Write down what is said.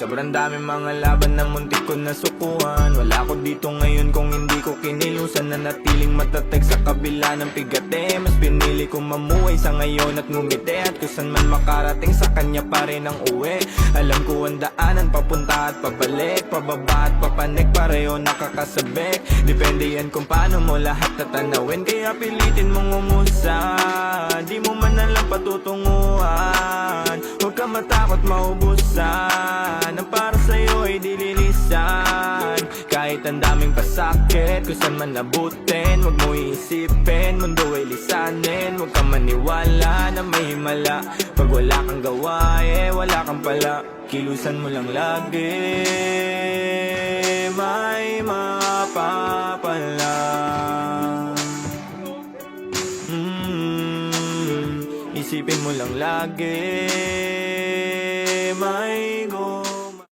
Sobrang daming mga laban na muntik ko nasukuhan. Wala ko dito ngayon kung hindi ko kinilusan. Nanatiling matatag sa kabila ng pigate. Mas pinili kong mamuhay sa ngayon at ngumiti. At kusan man makarating sa kanya pa rin ang uwi. Alam ko ang daanan papunta at pabalik, pababa at papanik, pareho nakakasabik. Depende yan kung paano mo lahat tatanawin. Kaya pilitin mong umusan, di mo man alam patutunguhan. Huwag ka matakot maubusan, ang para sa'yo ay dililisan. Kahit ang daming pasakit, kung saan man abutin, huwag mo iisipin, mundo ay lisanin. Huwag ka maniwala na may himala. Pag wala kang gawa, wala kang pala. Kilusan mo lang lagi, may mapapala. Isipin mo lang lagi, may